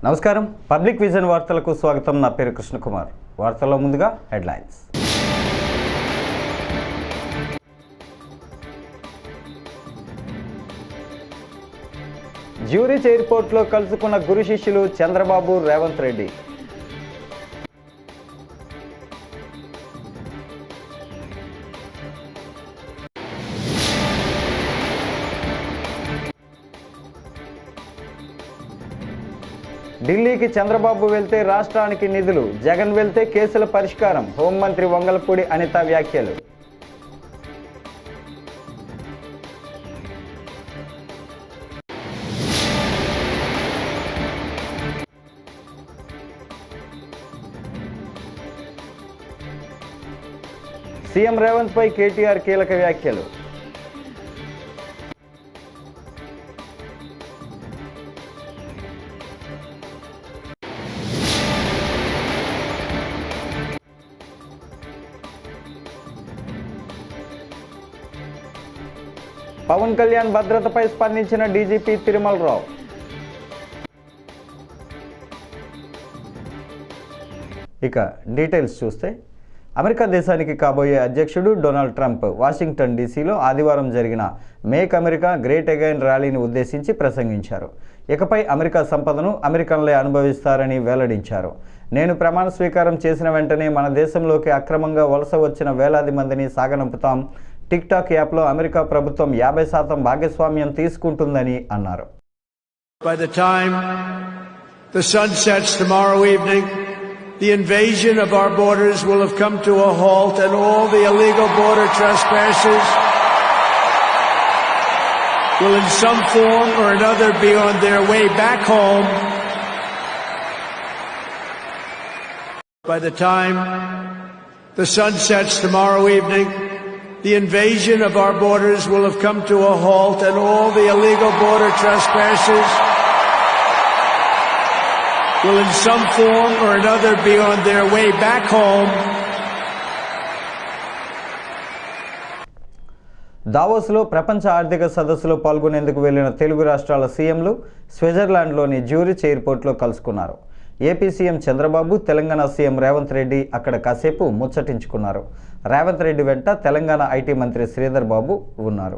నమస్కారం public vision వార్తలకు స్వాగతం. నా పేరు కృష్ణకుమార్. వార్తల్లో ముందుగా హెడ్లైన్స్. జ్యూరీ ఎయిర్పోర్ట్లో కలుసుకున్న గురు శిష్యులు చంద్రబాబు, రేవంత్ రెడ్డి. ఢిల్లీకి చంద్రబాబు వెళ్తే రాష్ట్రానికి నిధులు, జగన్ వెళ్తే కేసుల పరిష్కారం. హోంమంత్రి వంగలపూడి అనిత వ్యాఖ్యలు. సీఎం రేవంత్ పై కేటీఆర్ కీలక వ్యాఖ్యలు. పవన్ కళ్యాణ్ భద్రతపై స్పందించిన డీజీపీ తిరుమలరావు. ఇక డీటెయిల్స్ చూస్తే, అమెరికా దేశానికి కాబోయే అధ్యక్షుడు డొనాల్డ్ ట్రంప్ వాషింగ్టన్ డీసీలో ఆదివారం జరిగిన మేక్ అమెరికా గ్రేట్ అగైన్ ర్యాలీని ఉద్దేశించి ప్రసంగించారు. ఇకపై అమెరికా సంపదను అమెరికన్లే అనుభవిస్తారని వెల్లడించారు. నేను ప్రమాణ స్వీకారం చేసిన వెంటనే మన దేశంలోకి అక్రమంగా వలస వచ్చిన వేలాది మందిని సాగనంపుతాం. టిక్ టాక్ యాప్లో అమెరికా ప్రభుత్వం 50% భాగస్వామ్యం తీసుకుంటుందని అన్నారు. By the time the sun sets tomorrow evening, the invasion of our borders will have come to a halt, and all the illegal border trespassers will in some form or another be on their way back home. By the time the sun sets tomorrow evening, the invasion of our borders will have come to a halt, and all the illegal border trespassers will in some form or another be on their way back home. దావోస్లో ప్రపంచ ఆర్థిక సదస్సులో పాల్గొనేందుకు వెళ్లిన తెలుగు రాష్ట్రాల సీఎంలు స్విట్జర్లాండ్లోని Zurich ఎయిర్పోర్ట్లో కలుసుకున్నారు. AP CM Chandrababu, Telangana CM Revanth Reddy అక్కడ కాసేపు ముచ్చటించుకున్నారు. రేవంత్ రెడ్డి వెంట తెలంగాణ ఐటీ మంత్రి శ్రీధర్ బాబు ఉన్నారు.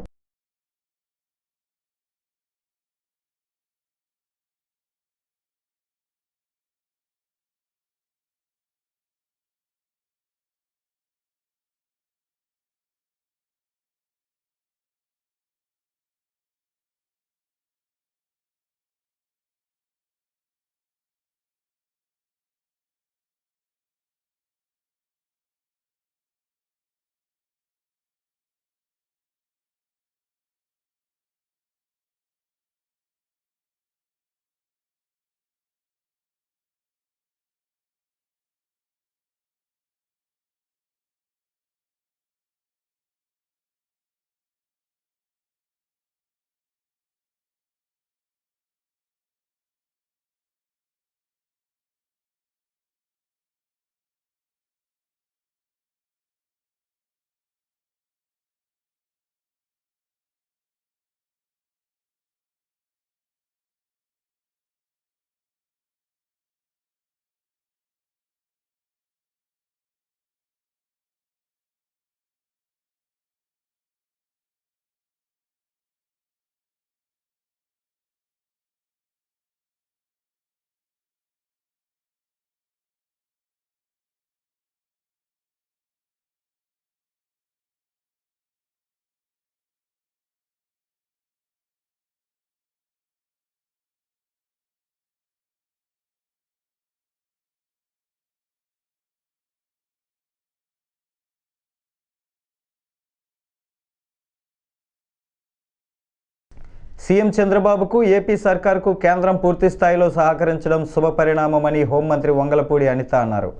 సీఎం చంద్రబాబుకు ఏపీ సర్కార్కు కేంద్రం పూర్తి స్థాయిలో సహకరించడం శుభపరిణామమని హోంమంత్రి వంగలపూడి అనిత అన్నారు.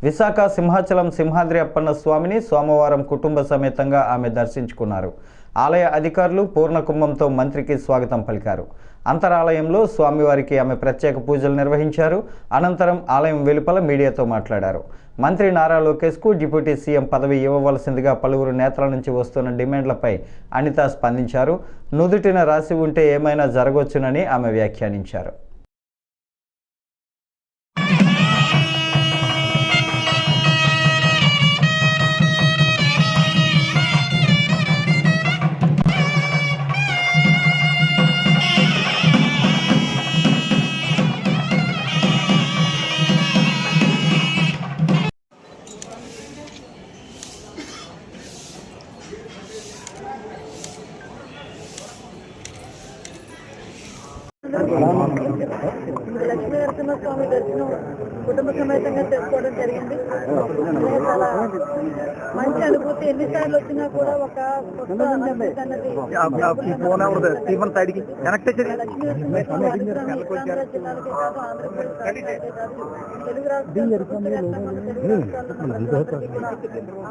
విశాఖ సింహాచలం సింహాద్రి అప్పన్న స్వామిని సోమవారం కుటుంబ సమేతంగా ఆమె దర్శించుకున్నారు. ఆలయ అధికారులు పూర్ణకుంభంతో మంత్రికి స్వాగతం పలికారు. అంతరాలయంలో స్వామివారికి ఆమె ప్రత్యేక పూజలు నిర్వహించారు. అనంతరం ఆలయం వెలుపల మీడియాతో మాట్లాడారు. మంత్రి నారా లోకేష్కు డిప్యూటీ సీఎం పదవి ఇవ్వవలసిందిగా పలువురు నేతల నుంచి వస్తున్న డిమాండ్లపై అనిత స్పందించారు. నుదుటిన రాసి ఉంటే ఏమైనా జరగవచ్చునని ఆమె వ్యాఖ్యానించారు. లక్ష్మీ నరసింహస్వామి దర్శనం కుటుంబ సమేతంగా చేసుకోవడం జరిగింది. చాలా మంచి అనుభూతి. ఎన్నిసార్లు వచ్చినా కూడా ఒక కొత్త అనుభూతి అన్నది లక్ష్మీ నరసింహస్వామి అనుగ్రహం ఉత్తరాంధ్ర జిల్లాలకే కాదు, ఆంధ్రప్రదేశ్ రాష్ట్రాలకే కాదు, తెలుగు రాష్ట్రాల్లో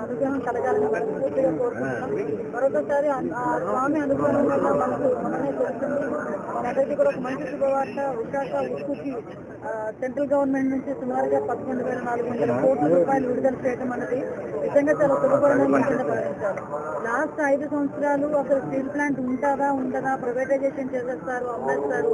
అనుగ్రహం కలగాలని మనస్ఫూర్తిగా కోరుకుంటున్నాం. మరొకసారి ఆ స్వామి అనుగ్రహం వల్ల మనకు మనమే తెలుస్తుంది. మనందరికీ కూడా ఒక మంచి శుభవార్త. విశాఖ ఉక్కుకి సెంట్రల్ గవర్నమెంట్ నుంచి సుమారుగా 11,400 కోట్ల రూపాయలు విడుదల చేయడం అనేది నిజంగా చాలా శుభపరిణామం కింద పరిగణించాలి. లాస్ట్ 5 సంవత్సరాలు అసలు స్టీల్ ప్లాంట్ ఉంటుందా ఉండదా, ప్రైవేటైజేషన్ చేసేస్తారు, అమ్మేస్తారు,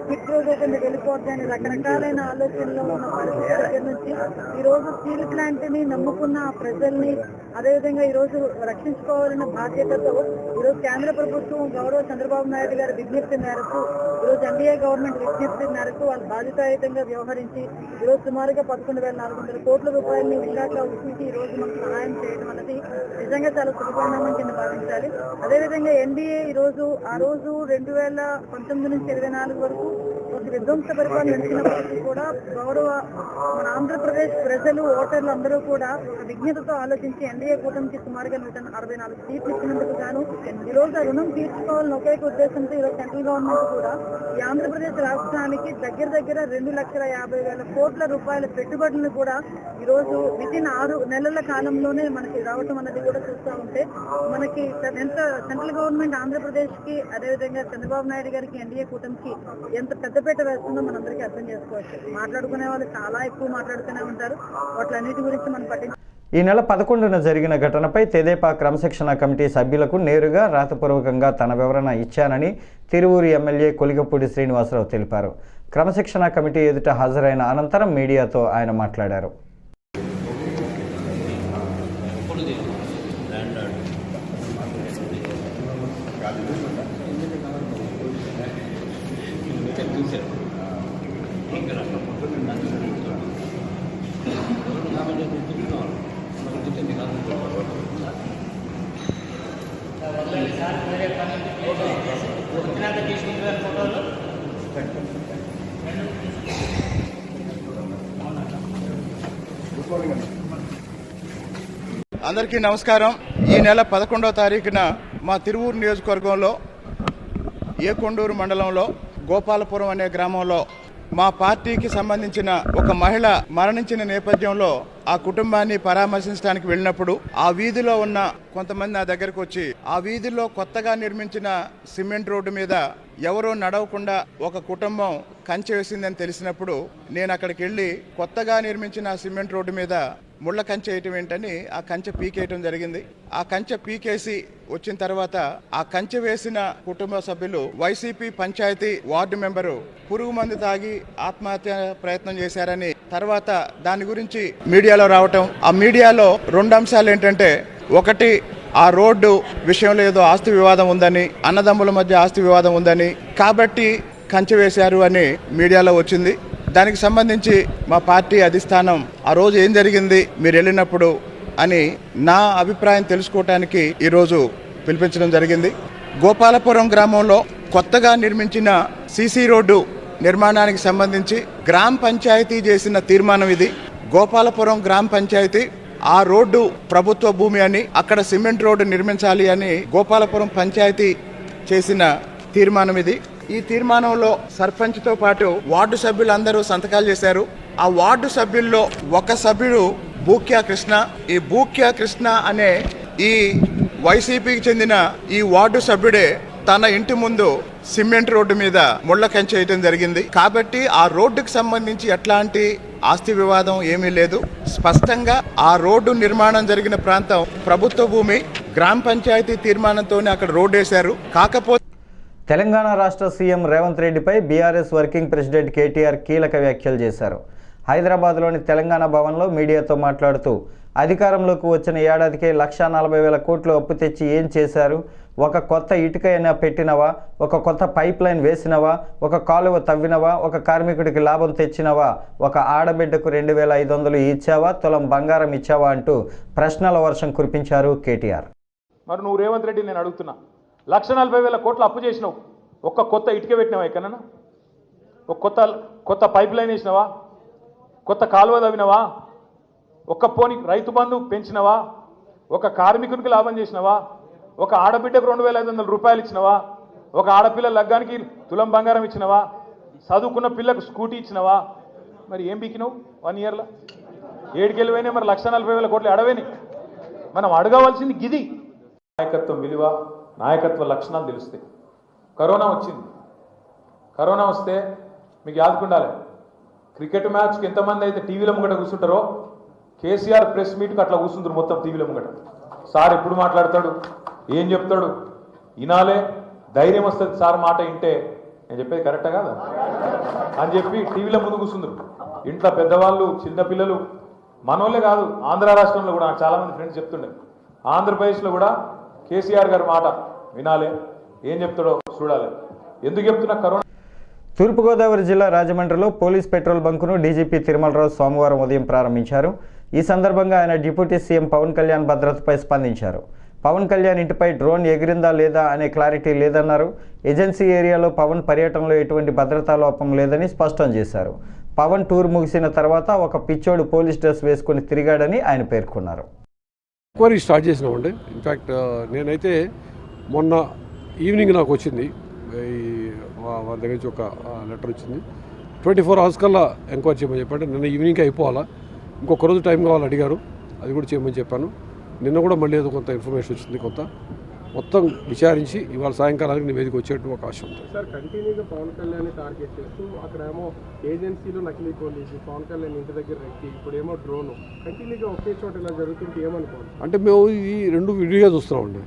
కిట్రోగోకుండా వెళ్ళిపోద్ది అని రకరకాలైన ఆలోచనలో ఉన్న పరిస్థితి దగ్గర నుంచి ఈ రోజు స్టీల్ ప్లాంట్ ని నమ్ముకున్న ఆ ప్రజల్ని, అదేవిధంగా ఈ రోజు రక్షించుకోవాలన్న బాధ్యతతో ఈరోజు కేంద్ర ప్రభుత్వం గౌరవ చంద్రబాబు నాయుడు గారి విజ్ఞప్తి మేరకు, ఈరోజు ఎన్డీఏ గవర్నమెంట్ విజ్ఞప్తి మేరకు వాళ్ళు బాధ్యతాయుతంగా వ్యవహరించి ఈరోజు సుమారుగా 11,400 కోట్ల రూపాయలని విశాఖ ఉక్కుకి ఈ రోజు మనకు సహాయం చేయడం అనేది నిజంగా చాలా శుభపరిణామం కింద భావించాలి. అదేవిధంగా ఎన్డీఏ ఈ రోజు ఆ రోజు 2019 నుంచి 24 వరకు ఒక విధ్వంస పరిపాలన నడిచినప్పటికీ కూడా గౌరవ మన ఆంధ్రప్రదేశ్ ప్రజలు, ఓటర్లు అందరూ కూడా ఒక విజ్ఞతతో ఆలోచించి ఎన్డీఏ కూటమికి సుమారుగా 164 సీట్లు ఇచ్చినందుకు గాను ఈ రోజు ఆ రుణం తీర్చుకోవాలని ఒకే ఉద్దేశంతో ఈరోజు సెంట్రల్ గవర్నమెంట్ కూడా ఈ ఆంధ్రప్రదేశ్ రాష్ట్రానికి దగ్గర 2,50,000 కోట్ల రూపాయల పెట్టుబడులను కూడా ఈ రోజు వితిన్ 6 నెలల కాలంలోనే మనకి రావటం అనేది కూడా చూస్తూ ఉంటే మనకి ఎంత సెంట్రల్ గవర్నమెంట్ ఆంధ్రప్రదేశ్ కి, అదేవిధంగా చంద్రబాబు నాయుడు గారికి, ఎన్డీఏ కూటమికి ఎంత పెద్దపీట వేస్తుందో మనందరికీ అర్థం చేసుకోవచ్చు. మాట్లాడుకునే వాళ్ళు చాలా ఎక్కువ మాట్లాడుతూనే ఉంటారు. వాటిలన్నిటి గురించి మనం పట్టించు. ఈ నెల 11న జరిగిన ఘటనపై తెదేపా క్రమశిక్షణ కమిటీ సభ్యులకు నేరుగా రాతపూర్వకంగా తన వివరణ ఇచ్చానని తిరువూరు ఎమ్మెల్యే కొలిగపూడి శ్రీనివాసరావు తెలిపారు. క్రమశిక్షణ కమిటీ ఎదుట హాజరైన అనంతరం మీడియాతో ఆయన మాట్లాడారు. అందరికీ నమస్కారం. ఈ నెల 11వ తారీఖున మా తిరువూరు నియోజకవర్గంలో ఏకొండూరు మండలంలో గోపాలపురం అనే గ్రామంలో మా పార్టీకి సంబంధించిన ఒక మహిళ మరణించిన నేపథ్యంలో ఆ కుటుంబాన్ని పరామర్శించడానికి వెళ్ళినప్పుడు ఆ వీధిలో ఉన్న కొంతమంది నా దగ్గరకు వచ్చి ఆ వీధిలో కొత్తగా నిర్మించిన సిమెంట్ రోడ్డు మీద ఎవరో నడవకుండా ఒక కుటుంబం కంచె వేసిందని తెలిసినప్పుడు నేను అక్కడికి వెళ్ళి కొత్తగా నిర్మించిన సిమెంట్ రోడ్డు మీద ముళ్ళ కంచె వేయటం ఏంటని ఆ కంచె పీకేయటం జరిగింది. ఆ కంచె పీకేసి వచ్చిన తర్వాత ఆ కంచె వేసిన కుటుంబ సభ్యులు వైసీపీ పంచాయతీ వార్డు మెంబరు పురుగు మందు తాగి ఆత్మహత్య ప్రయత్నం చేశారని తర్వాత దాని గురించి మీడియాలో రావటం, ఆ మీడియాలో 2 అంశాలు ఏంటంటే, ఒకటి ఆ రోడ్డు విషయంలో ఏదో ఆస్తి వివాదం ఉందని, అన్నదమ్ముల మధ్య ఆస్తి వివాదం ఉందని, కాబట్టి కంచె వేశారు అని మీడియాలో వచ్చింది. దానికి సంబంధించి మా పార్టీ అధిష్టానం ఆ రోజు ఏం జరిగింది మీరు వెళ్ళినప్పుడు అని నా అభిప్రాయం తెలుసుకోవటానికి ఈరోజు పిలిపించడం జరిగింది. గోపాలపురం గ్రామంలో కొత్తగా నిర్మించిన సీసీ రోడ్డు నిర్మాణానికి సంబంధించి గ్రామ పంచాయతీ చేసిన తీర్మానం ఇది. గోపాలపురం గ్రామ పంచాయతీ ఆ రోడ్డు ప్రభుత్వ భూమి అని, అక్కడ సిమెంట్ రోడ్డు నిర్మించాలి అని గోపాలపురం పంచాయతీ చేసిన తీర్మానం ఇది. ఈ తీర్మానంలో సర్పంచ్తో పాటు వార్డు సభ్యులందరూ సంతకాలు చేశారు. ఆ వార్డు సభ్యుల్లో ఒక సభ్యుడు బూక్యా కృష్ణ. ఈ బూక్యా కృష్ణ అనే ఈ వైసీపీకి చెందిన ఈ వార్డు సభ్యుడే తన ఇంటి ముందు సిమెంట్ రోడ్డు మీద ముళ్ళ కంచె వేయటం జరిగింది. కాబట్టి ఆ రోడ్డుకు సంబంధించి ఎట్లాంటి ఆస్తి వివాదం ఏమీ లేదు. స్పష్టంగా ఆ రోడ్డు నిర్మాణం జరిగిన ప్రాంతం ప్రభుత్వ భూమి, గ్రామ పంచాయతీ తీర్మానంతోనే అక్కడ రోడ్డు వేశారు. కాకపోతే తెలంగాణ రాష్ట్ర సీఎం రేవంత్ రెడ్డిపై బీఆర్ఎస్ వర్కింగ్ ప్రెసిడెంట్ కేటీఆర్ కీలక వ్యాఖ్యలు చేశారు. హైదరాబాద్లోని తెలంగాణ భవన్లో మీడియాతో మాట్లాడుతూ అధికారంలోకి వచ్చిన ఏడాదికే 1,40,000 కోట్లు అప్పు తెచ్చి ఏం చేశారు? ఒక కొత్త ఇటుక అయినా పెట్టినవా? ఒక కొత్త పైప్ లైన్ వేసినవా? ఒక కాలువ తవ్వినవా? ఒక కార్మికుడికి లాభం తెచ్చినవా? ఒక ఆడబిడ్డకు 2,500 ఇచ్చావా? తులం బంగారం ఇచ్చావా? అంటూ ప్రశ్నల వర్షం కురిపించారు కేటీఆర్. మరి నువ్వు రేవంత్ రెడ్డి నేను అడుగుతున్నా, 1,40,000 కోట్లు అప్పు చేసినావు, ఒక్క కొత్త ఇటుక పెట్టినావా? ఎక్కడన్నా ఒక కొత్త పైప్ లైన్ వేసినవా? కొత్త కాలువ తవ్వినవా? ఒక్క పోని రైతు బంధు పెంచినవా? ఒక కార్మికునికి లాభం చేసినవా? ఒక ఆడబిడ్డకు 2,500 రూపాయలు ఇచ్చినవా? ఒక ఆడపిల్ల లగ్గానికి తులం బంగారం ఇచ్చినవా? చదువుకున్న పిల్లకు స్కూటీ ఇచ్చినవా? మరి ఏం బీకినావు 1 ఇయర్లో? 7 గెలువైనా మరి 1,40,000 కోట్లు అడవేని. మనం అడగవలసింది గిది. నాయకత్వం విలువ, నాయకత్వ లక్షణాలు తెలుస్తాయి. కరోనా వచ్చింది. కరోనా వస్తే మీకు యాదుకుండాలి, క్రికెట్ మ్యాచ్కి ఎంతమంది అయితే టీవీలో ముంగట కూర్చుంటారో కేసీఆర్ ప్రెస్ మీట్కి అట్లా కూర్చుంటారు మొత్తం టీవీలో ముంగట. సార్ ఎప్పుడు మాట్లాడతాడు, ఏం చెప్తాడు వినాలే, ధైర్యం వస్తుంది సార్ మాట వింటే. నేను చెప్పేది కరెక్టా కాదా అని చెప్పి టీవీలో ముందు కూర్చుందరు. ఇంట్లో పెద్దవాళ్ళు, చిన్నపిల్లలు, మనోళ్ళే కాదు, ఆంధ్ర రాష్ట్రంలో కూడా నాకు చాలామంది ఫ్రెండ్స్ చెప్తుండే, ఆంధ్రప్రదేశ్లో కూడా కేసీఆర్ గారి మాట వినాలే, ఏం చెప్తాడో చూడాలి. ఎందుకు చెప్తున్నా? కరోనా. తూర్పుగోదావరి జిల్లా రాజమండ్రిలో పోలీస్ పెట్రోల్ బంకును డీజీపీ తిరుమలరావు సోమవారం ఉదయం ప్రారంభించారు. ఈ సందర్భంగా ఆయన డిప్యూటీ సీఎం పవన్ కళ్యాణ్ భద్రతపై స్పందించారు. పవన్ కళ్యాణ్ ఇంటిపై డ్రోన్ ఎగిరిందా లేదా అనే క్లారిటీ లేదన్నారు. ఏజెన్సీ ఏరియాలో పవన్ పర్యటనలో ఎటువంటి భద్రతా లోపం లేదని స్పష్టం చేశారు. పవన్ టూర్ ముగిసిన తర్వాత ఒక పిచ్చోడు పోలీస్ డ్రెస్ వేసుకుని తిరిగాడని ఆయన పేర్కొన్నారు. ఎంక్వైరీ స్టార్ట్ చేసినామండి. ఇన్ఫ్యాక్ట్ నేనైతే మొన్న ఈవినింగ్ నాకు వచ్చింది, వాళ్ళ దగ్గర నుంచి ఒక లెటర్ వచ్చింది. 24 hours కల్లా ఎంక్వైరీ చేయమని చెప్పండి. నిన్న ఈవినింగ్కి అయిపోవాలా, ఇంకొక రోజు టైం కావాలి అడిగారు, అది కూడా చేయమని చెప్పాను. నిన్న కూడా మళ్ళీ ఏదో కొంత ఇన్ఫర్మేషన్ వచ్చింది, కొంత మొత్తం విచారించి ఇవాళ సాయంకాలానికి నివేదిక వచ్చేట్టు ఒక ఆశ ఉంటుంది. సార్, కంటిన్యూగా పవన్ కళ్యాణ్ టార్గెట్ చేస్తూ అక్కడేమో ఏజెన్సీలో నకిలీ పోలీసు, పవన్ కళ్యాణ్ ఇంటి దగ్గర రెక్కి, ఇప్పుడేమో డ్రోను, కంటిన్యూగా ఒకే చోట ఇలా జరుగుతుంటే ఏమనుకోండి. అంటే మేము ఈ రెండు విడిగా చూస్తున్నామండి.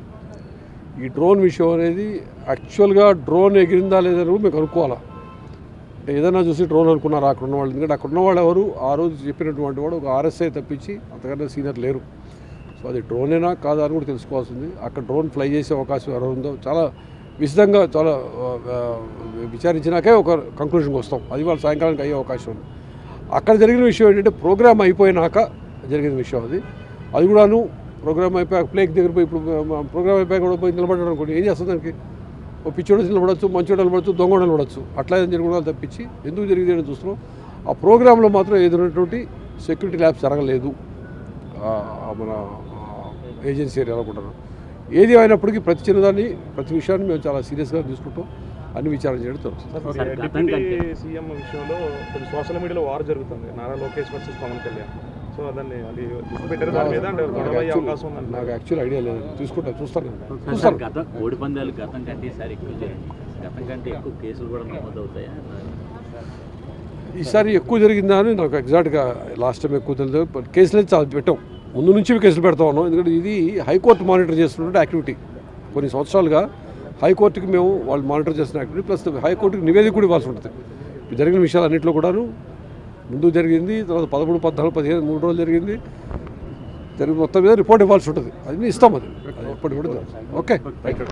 ఈ డ్రోన్ విషయం అనేది యాక్చువల్గా డ్రోన్ ఎగిరిందా లేదని మేము కనుక్కోవాలా. అంటే ఏదైనా చూసి డ్రోన్ అనుకున్నారు అక్కడ ఉన్న వాళ్ళు, ఎందుకంటే అక్కడ ఉన్న వాళ్ళు ఎవరు ఆ రోజు చెప్పినటువంటి వాడు ఒక RSI తప్పించి అంతకన్నా సీనియర్ లేరు. సో అది డ్రోనేనా కాదా అని కూడా తెలుసుకోవాల్సింది. అక్కడ డ్రోన్ ఫ్లై చేసే అవకాశం ఎవరు ఉందో చాలా విశదంగా చాలా విచారించినాకే ఒక కంక్లూషన్కి వస్తాం. అది వాళ్ళ సాయంకాలానికి అయ్యే అవకాశం ఉంది. అక్కడ జరిగిన విషయం ఏంటంటే ప్రోగ్రామ్ అయిపోయినాక జరిగిన విషయం అది. అది కూడాను ప్రోగ్రామ్ అయిపోయాక ప్లేక్ దగ్గర పోయి, ఇప్పుడు ప్రోగ్రామ్ అయిపోయాక కూడా పోయి నిలబడ్డాడు అనుకోండి, ఏం చేస్తుంది దానికి? ఓ పిచ్చోడు నిలబడచ్చు, మంచోడు నిలబడచ్చు, దొంగ నిలబడచ్చు. అట్లా ఏదైనా జరగడం తప్పించి ఎందుకు జరిగింది అని చూస్తున్నాం. ఆ ప్రోగ్రాంలో మాత్రం ఏదైనటువంటి సెక్యూరిటీ ల్యాబ్స్ జరగలేదు మన ఏజెన్సీ ఏరియా అనుకుంటున్నాను. ఏది అయినప్పటికీ ప్రతి చిన్నదాన్ని, ప్రతి విషయాన్ని మేము చాలా సీరియస్గా తీసుకుంటాం, అన్ని విచారణ చేయడం జరుగుతుంది. డిప్యూటీ సీఎం విషయంలో కొంచెం సోషల్ మీడియాలో వార్ జరుగుతుంది, నారా లోకేష్ వర్సెస్ పవన్ కళ్యాణ్. సో దాన్ని అది పెట్టారు, దాని మీద గొడవ అయ్యే అవకాశం ఉంది. నాకు యాక్చువల్ ఐడియా లేదు, చూస్తాను. కోడి పందాలు గతం కంటే ఈసారి ఎక్కువ జరిగింది, గతం కంటే ఎక్కువ కేసులు కూడా నమోదవుతాయా? ఈసారి ఎక్కువ జరిగిందా అని నాకు ఎగ్జాక్ట్గా లాస్ట్ టైం ఎక్కువ తెలియదు. కేసులు చాలా పెట్టాం, ముందు నుంచి కేసులు పెడతా ఉన్నాం. ఎందుకంటే ఇది హైకోర్టు మానిటర్ చేస్తున్న యాక్టివిటీ. కొన్ని సంవత్సరాలుగా హైకోర్టుకి మేము వాళ్ళు మానిటర్ చేస్తున్న యాక్టివిటీ, ప్లస్ హైకోర్టుకి నివేదిక కూడా ఇవ్వాల్సి ఉంటుంది. ఇప్పుడు జరిగిన విషయాలు అన్నింటిలో కూడాను ముందు జరిగింది, తర్వాత 13, 14, 15, 3 రోజులు జరిగింది. మొత్తం మీద రిపోర్ట్ ఇవ్వాల్సి ఉంటుంది. అది ఇస్తాం, అది ఎప్పటి కూడా. Okay, right.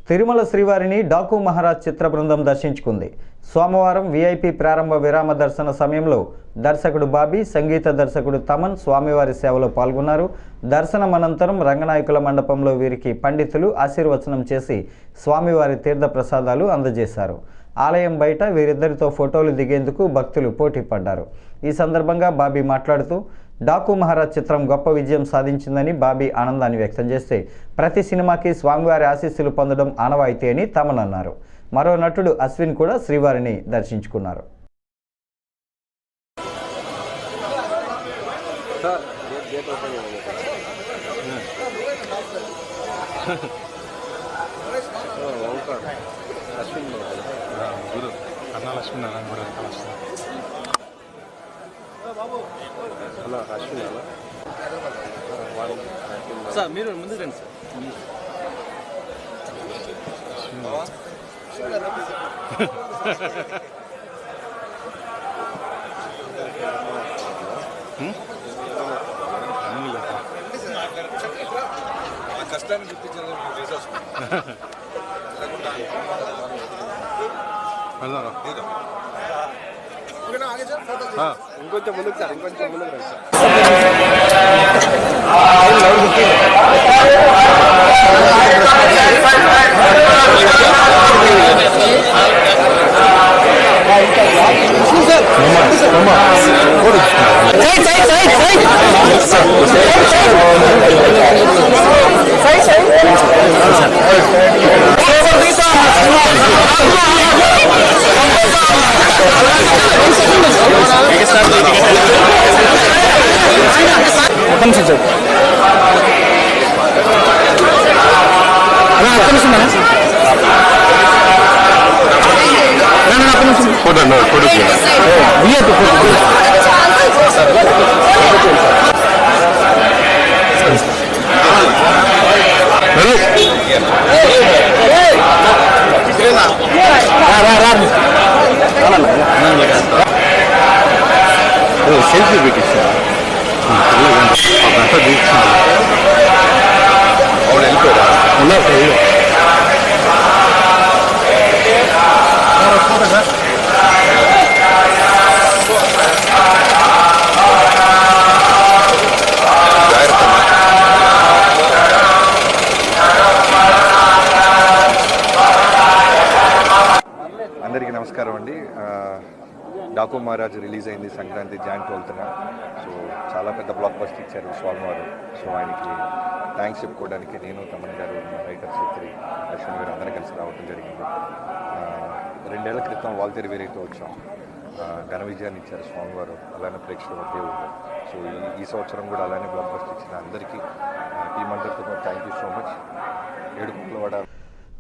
తిరుమల శ్రీవారిని డాకు మహారాజ్ చిత్ర బృందం దర్శించుకుంది. సోమవారం VIP ప్రారంభ విరామ దర్శన సమయంలో దర్శకుడు బాబీ, సంగీత దర్శకుడు తమన్ స్వామివారి సేవలో పాల్గొన్నారు. దర్శనం అనంతరం రంగనాయకుల మండపంలో వీరికి పండితులు ఆశీర్వచనం చేసి స్వామివారి తీర్థ ప్రసాదాలు అందజేశారు. ఆలయం బయట వీరిద్దరితో ఫోటోలు దిగేందుకు భక్తులు పోటీ పడ్డారు. ఈ సందర్భంగా బాబీ మాట్లాడుతూ డాకు మహారాజ్ చిత్రం గొప్ప విజయం సాధించిందని బాబీ ఆనందాన్ని వ్యక్తం చేస్తే ప్రతి సినిమాకి స్వామివారి ఆశీస్సులు పొందడం ఆనవాయితీ అని తమన్ అన్నారు. మరో నటుడు అశ్విన్ కూడా శ్రీవారిని దర్శించుకున్నారు. సార్ మీరు ముందుకు రండి సార్. కష్టాన్ని గుర్తించాలి. ఇంకొంచెం ముందుకు సార్, ఇంకొంచెం ముందుకు రండి సార్. సెల్ఫీ పెట్టిస్తారు అందరికీ నమస్కారం అండి. డాకు మహారాజ్ రిలీజ్ అయింది సంక్రాంతి Jan 12న. సో చాలా పెద్ద బ్లాక్ బస్టర్ ఇచ్చారు స్వామి వారు. సో ఆయనకి థ్యాంక్స్ చెప్పుకోవడానికి నేను, తమన్ గారు, రైటర్ చిత్రి, అశ్విన్ గారు అందరం కలిసి రావడం జరిగింది. 2 ఏళ్ల క్రితం వాల్తేరు వేరేతో వచ్చాం. ఘన విజయాన్ని ఇచ్చారు స్వామివారు, అలానే ప్రేక్షకుల దేవుడు. సో ఈ సంవత్సరం కూడా అలానే బ్లాక్ బస్టర్ ఇచ్చిన అందరికీ టీం అందరితో థ్యాంక్ యూ సో మచ్. ఏడుపులవాడ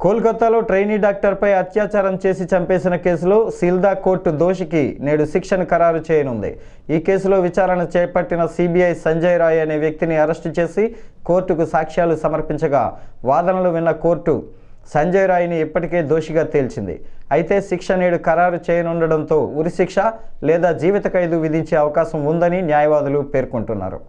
కోల్కతాలో ట్రైనీ డాక్టర్పై అత్యాచారం చేసి చంపేసిన కేసులో సిల్దా కోర్టు దోషికి నేడు శిక్షను ఖరారు చేయనుంది. ఈ కేసులో విచారణ చేపట్టిన సిబిఐ సంజయ్ రాయ్ అనే వ్యక్తిని అరెస్టు చేసి కోర్టుకు సాక్ష్యాలు సమర్పించగా వాదనలు విన్న కోర్టు సంజయ్ రాయ్ని ఇప్పటికే దోషిగా తేల్చింది. అయితే శిక్ష నేడు ఖరారు చేయనుండడంతో ఉరిశిక్ష లేదా జీవిత ఖైదు విధించే అవకాశం ఉందని న్యాయవాదులు పేర్కొంటున్నారు.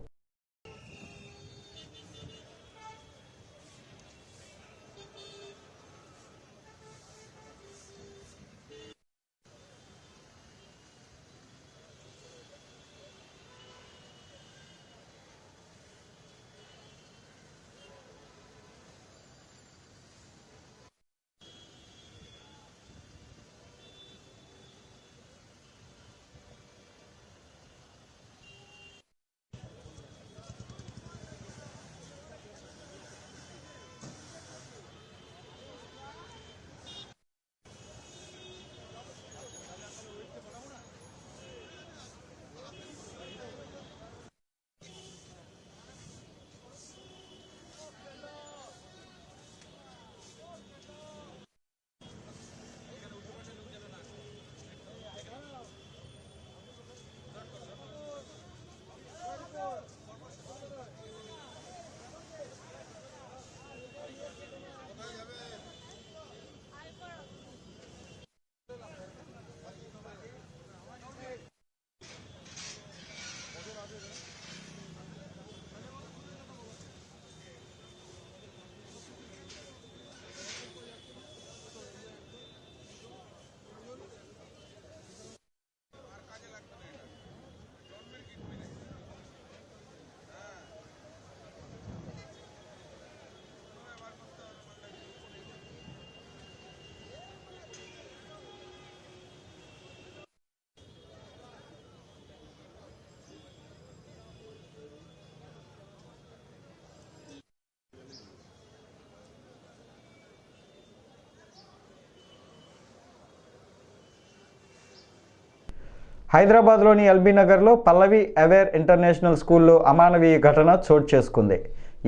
హైదరాబాద్లోని ఎల్బీ నగర్లో పల్లవి అవేర్ ఇంటర్నేషనల్ స్కూల్లో అమానవీయ ఘటన చోటు చేసుకుంది.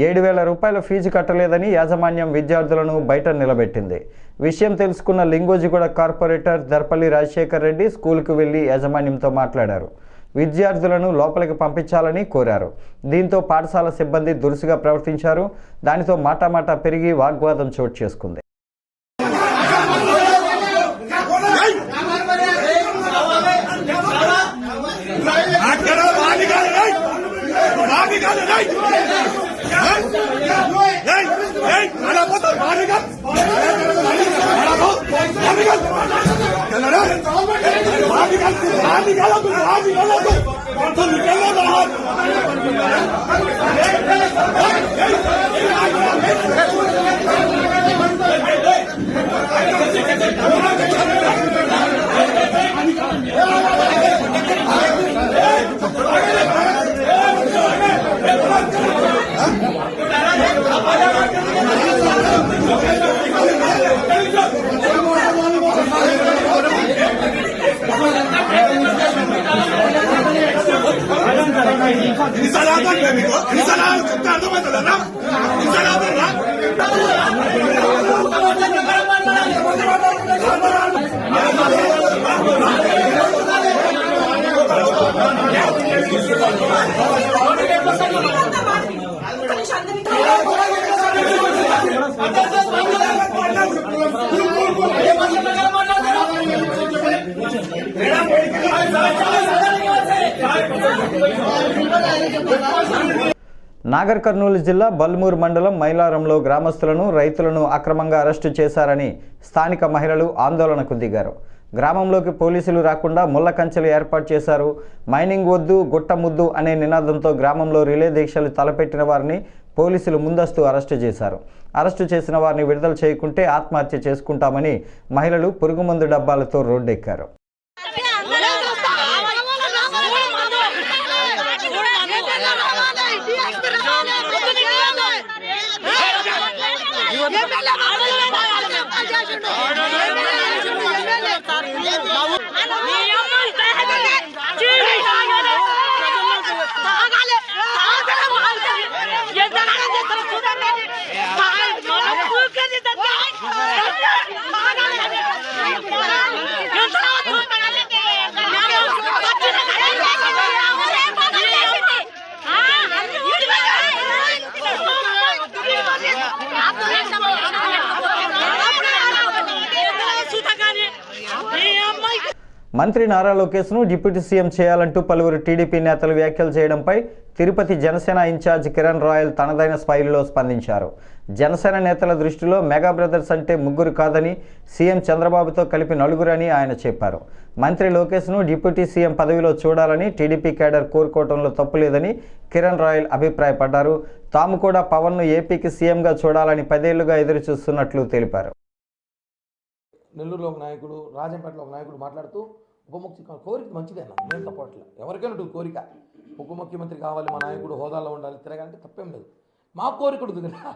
7,000 రూపాయల ఫీజు కట్టలేదని యాజమాన్యం విద్యార్థులను బయట నిలబెట్టింది. విషయం తెలుసుకున్న లింగోజిగూడ కార్పొరేటర్ దర్పల్లి రాజశేఖర్ రెడ్డి స్కూల్కు వెళ్లి యాజమాన్యంతో మాట్లాడారు. విద్యార్థులను లోపలికి పంపించాలని కోరారు. దీంతో పాఠశాల సిబ్బంది దురుసుగా ప్రవర్తించారు. దానితో మాటామాటా పెరిగి వాగ్వాదం చోటు చేసుకుంది. Ini నాగర్ కర్నూలు జిల్లా బల్మూరు మండలం మైలారంలో గ్రామస్తులను రైతులను అక్రమంగా అరెస్టు చేశారని స్థానిక మహిళలు ఆందోళనకు దిగారు. గ్రామంలోకి పోలీసులు రాకుండా ముళ్ళ కంచెలు ఏర్పాటు చేశారు. మైనింగ్ వద్దు గుట్ట ముద్దు అనే నినాదంతో గ్రామంలో రిలే దీక్షలు తలపెట్టిన వారిని పోలీసులు ముందస్తు అరెస్టు చేశారు. అరెస్టు చేసిన వారిని విడుదల చేయకుంటే ఆత్మహత్య చేసుకుంటామని మహిళలు పురుగుమందు డబ్బాలతో రోడ్డెక్కారు. మంత్రి నారా లోకేష్ను డిప్యూటీ సీఎం చేయాలంటూ పలువురు టీడీపీ నేతలు వ్యాఖ్యలు చేయడంపై తిరుపతి జనసేన ఇన్ఛార్జ్ కిరణ్ రాయల్ తనదైన స్టైల్లో స్పందించారు. జనసేన నేతల దృష్టిలో మెగా బ్రదర్స్ అంటే ముగ్గురు కాదని సీఎం చంద్రబాబుతో కలిపి నలుగురని ఆయన చెప్పారు. మంత్రి లోకేష్ను డిప్యూటీ సీఎం పదవిలో చూడాలని టీడీపీ కేడర్ కోరుకోవడంలో తప్పులేదని కిరణ్ రాయల్ అభిప్రాయపడ్డారు. తాము కూడా పవన్ను ఏపీకి సీఎంగా చూడాలని 10 ఏళ్లుగా ఎదురు చూస్తున్నట్లు తెలిపారు. నెల్లూరులో ఒక నాయకుడు, రాజంపేటలో ఒక నాయకుడు మాట్లాడుతూ ఉప ముఖ్యమంత్రి కోరిక మంచిదేనా, నేను తప్పట్లే, ఎవరికైనా కోరిక ఉప ముఖ్యమంత్రి కావాలి, మా నాయకుడు హోదాలో ఉండాలి, తిరగాలంటే తప్పేం లేదు. మా కోరిక ఉంటుంది కదా,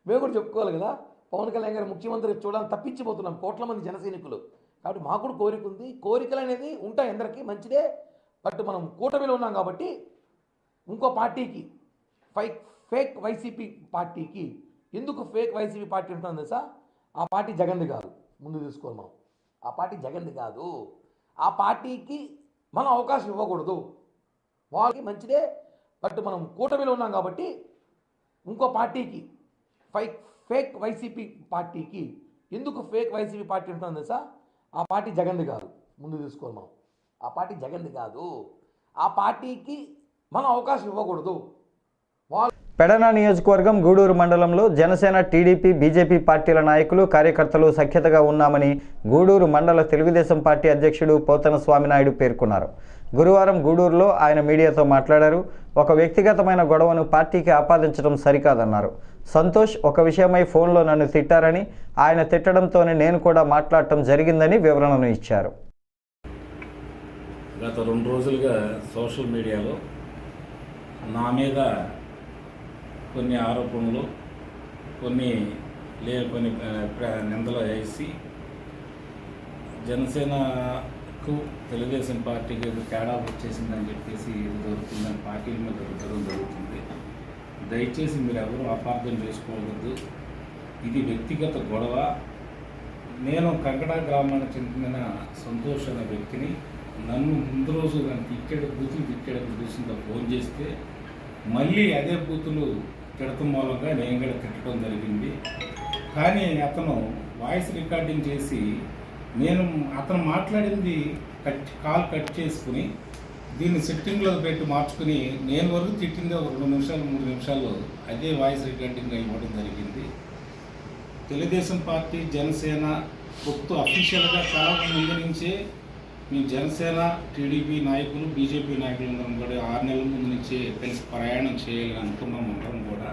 మేము కూడా చెప్పుకోవాలి కదా. పవన్ కళ్యాణ్ గారు ముఖ్యమంత్రి చూడాలని తప్పించిపోతున్నాం కోట్ల మంది జన సైనికులు. కాబట్టి మాకు కూడా కోరిక ఉంది. కోరికలు అనేది ఉంటాయి అందరికీ, మంచిదే. బట్ మనం కూటమిలో ఉన్నాం కాబట్టి ఇంకో పార్టీకి ఫేక్ వైసీపీ పార్టీకి ఎందుకు ఫేక్ వైసీపీ పార్టీ ఉంటుందో తెలుసా? ఆ పార్టీ జగన్ది కాదు, ముందు తీసుకోవాలి మనం. ఆ పార్టీ జగన్ది కాదు. ఆ పార్టీకి మనం అవకాశం ఇవ్వకూడదు. వాళ్ళకి మంచిదే. బట్ మనం కూటమిలో ఉన్నాం కాబట్టి ఇంకో పార్టీకి ఫేక్ వైసీపీ పార్టీకి ఎందుకు ఫేక్ వైసీపీ పార్టీ ఉంటుందో తెలుసా? ఆ పార్టీ జగన్ది కాదు, ముందు తీసుకోవాలి మనం. ఆ పార్టీ జగన్ది కాదు. ఆ పార్టీకి మనం అవకాశం ఇవ్వకూడదు. పెడన నియోజకవర్గం గూడూరు మండలంలో జనసేన, టీడీపీ, బీజేపీ పార్టీల నాయకులు, కార్యకర్తలు సఖ్యతగా ఉన్నామని గూడూరు మండల తెలుగుదేశం పార్టీ అధ్యక్షుడు పోతన స్వామినాయుడు పేర్కొన్నారు. గురువారం గూడూరులో ఆయన మీడియాతో మాట్లాడారు. ఒక వ్యక్తిగతమైన గొడవను పార్టీకి ఆపాదించడం సరికాదన్నారు. సంతోష్ ఒక విషయమై ఫోన్లో నన్ను తిట్టారని, ఆయన తిట్టడంతోనే నేను కూడా మాట్లాడటం జరిగిందని వివరణను ఇచ్చారు. గత 2 రోజులుగా సోషల్ మీడియాలో నా మీద కొన్ని ఆరోపణలు, కొన్ని నిందలు వేసి జనసేనకు తెలుగుదేశం పార్టీకి తేడా వచ్చేసిందని చెప్పేసి ఇది జరుగుతుందని పార్టీల మీద రుద్దడం జరుగుతుంది. దయచేసి మీరు ఎవరు అపార్థం చేసుకోవద్దు. ఇది వ్యక్తిగత గొడవ. నేను కంకడా గ్రామానికి చెందిన సంతోష్ అనే వ్యక్తిని నన్ను ముందు రోజు నన్ను బూతులు తిట్టాడు ఉద్దేశంతో ఫోన్ చేస్తే మళ్ళీ అదే బూతులు తిడతం మూలంగా నేను కూడా తిట్టడం జరిగింది. కానీ అతను వాయిస్ రికార్డింగ్ చేసి అతను మాట్లాడింది కాల్ కట్ చేసుకుని దీన్ని సెట్టింగ్లో పెట్టి మార్చుకుని నేను వరకు తిట్టింది ఒక 2 నిమిషాలు 3 నిమిషాల్లో అదే వాయిస్ రికార్డింగ్ ఇవ్వడం జరిగింది. తెలుగుదేశం పార్టీ, జనసేన పొత్తు అఫీషియల్గా చాలా ముందు నుంచే మేము జనసేన, టీడీపీ నాయకులు, బీజేపీ నాయకులు అందరం కూడా 6 నెలల ముందు నుంచే కలిసి ప్రయాణం చేయాలని అనుకున్నాం అందరం కూడా.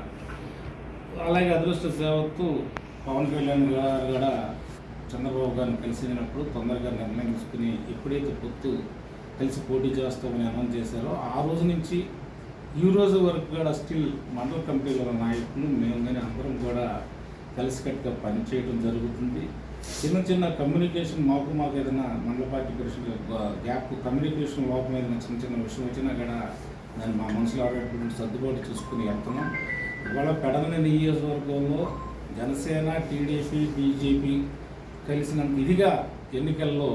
అలాగే అదృష్ట సేవకు పవన్ కళ్యాణ్ గారు కూడా చంద్రబాబు గారిని కలిసినప్పుడు తొందరగా నిర్ణయం తీసుకుని ఎప్పుడైతే పొత్తు కలిసి పోటీ చేస్తామని అనౌన్స్ చేశారో ఆ రోజు నుంచి ఈ రోజు వరకు కూడా స్టిల్ మండల కమిటీల నాయకులు మేము కానీ అందరం కూడా కలిసికట్టుగా పనిచేయడం జరుగుతుంది. చిన్న కమ్యూనికేషన్ మాకు ఏదైనా మండల పార్టీ పరిషత్ గ్యాప్ కమ్యూనికేషన్ లోపం ఏదైనా చిన్న విషయం వచ్చినా కూడా దాన్ని మా మనసులో ఆడేటువంటి సర్దుబాటు చూసుకుని వెళ్తున్నాం. ఇవాళ పెడన నియోజకవర్గంలో జనసేన, టీడీపీ, బీజేపీ కలిసినంత ఇదిగా ఎన్నికల్లో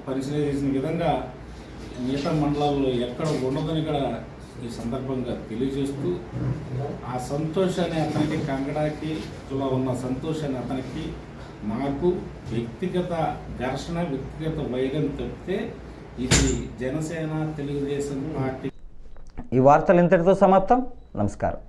పరిశీలన చేసిన విధంగా మిగతా మండలాల్లో ఎక్కడ ఉండదని కూడా ఈ సందర్భంగా తెలియజేస్తూ ఆ సంతోష్ అనే అతనికి కంగడాకి ఉన్న సంతోష్ అనే అతనికి నాకు వ్యక్తిగత ఘర్షణ, వ్యక్తిగత వైరం తప్పితే ఇది జనసేన, తెలుగుదేశం పార్టీ. ఈ వార్తలు ఇంతటితో సమాప్తం. నమస్కారం.